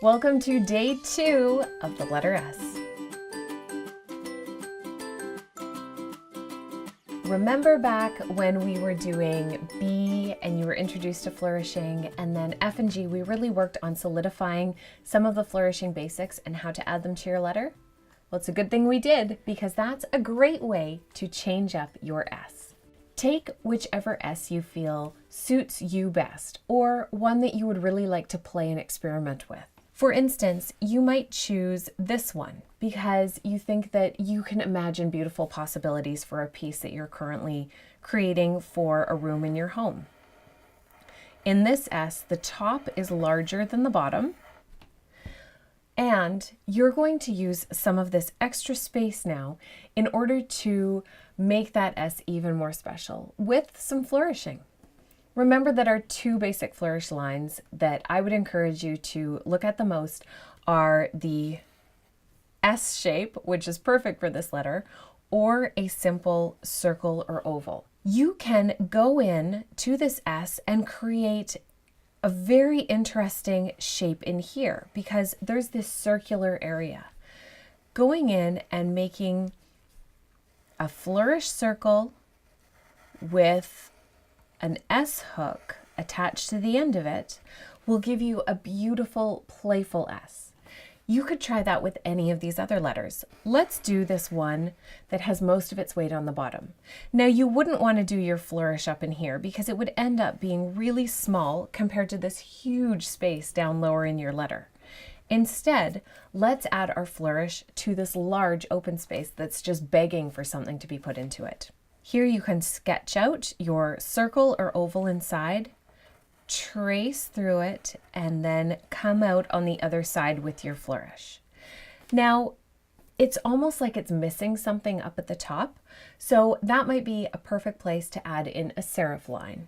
Welcome to day 2 of the letter S. Remember back when we were doing B and you were introduced to flourishing, and then F and G, we really worked on solidifying some of the flourishing basics and how to add them to your letter? Well, it's a good thing we did, because that's a great way to change up your S. Take whichever S you feel suits you best, or one that you would really like to play and experiment with. For instance, you might choose this one because you think that you can imagine beautiful possibilities for a piece that you're currently creating for a room in your home. In this S, the top is larger than the bottom, and you're going to use some of this extra space now in order to make that S even more special with some flourishing. Remember that our 2 basic flourish lines that I would encourage you to look at the most are the S shape, which is perfect for this letter, or a simple circle or oval. You can go in to this S and create a very interesting shape in here because there's this circular area. Going in and making a flourish circle with an S hook attached to the end of it will give you a beautiful, playful S. You could try that with any of these other letters. Let's do this one that has most of its weight on the bottom. Now, you wouldn't want to do your flourish up in here because it would end up being really small compared to this huge space down lower in your letter. Instead, let's add our flourish to this large open space that's just begging for something to be put into it. Here you can sketch out your circle or oval inside, trace through it, and then come out on the other side with your flourish. Now, it's almost like it's missing something up at the top, so that might be a perfect place to add in a serif line.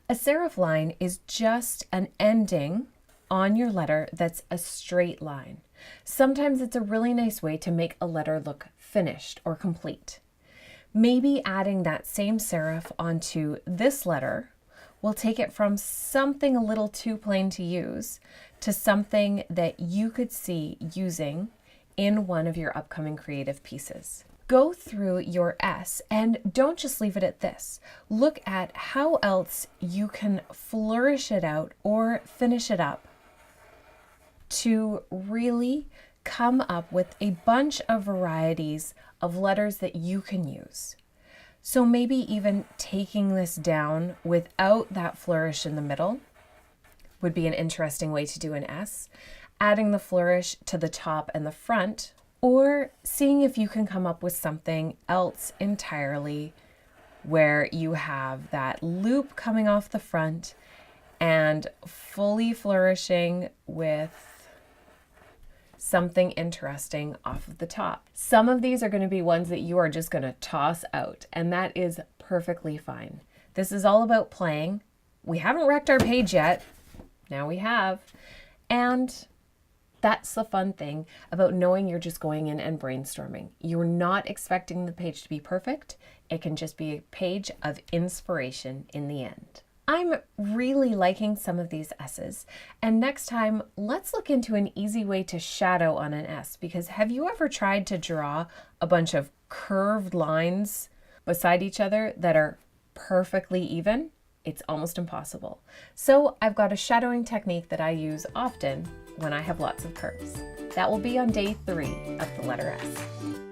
A serif line is just an ending on your letter that's a straight line. Sometimes it's a really nice way to make a letter look finished or complete. Maybe adding that same serif onto this letter will take it from something a little too plain to use to something that you could see using in one of your upcoming creative pieces. Go through your S and don't just leave it at this. Look at how else you can flourish it out or finish it up to really come up with a bunch of varieties of letters that you can use. So maybe even taking this down without that flourish in the middle would be an interesting way to do an S. Adding the flourish to the top and the front, or seeing if you can come up with something else entirely where you have that loop coming off the front and fully flourishing with something interesting off of the top. Some of these are going to be ones that you are just going to toss out, and that is perfectly fine. This is all about playing. We haven't wrecked our page yet. Now we have. And that's the fun thing about knowing you're just going in and brainstorming. You're not expecting the page to be perfect. It can just be a page of inspiration in the end. I'm really liking some of these S's, and next time let's look into an easy way to shadow on an S, because have you ever tried to draw a bunch of curved lines beside each other that are perfectly even? It's almost impossible. So I've got a shadowing technique that I use often when I have lots of curves. That will be on day 3 of the letter S.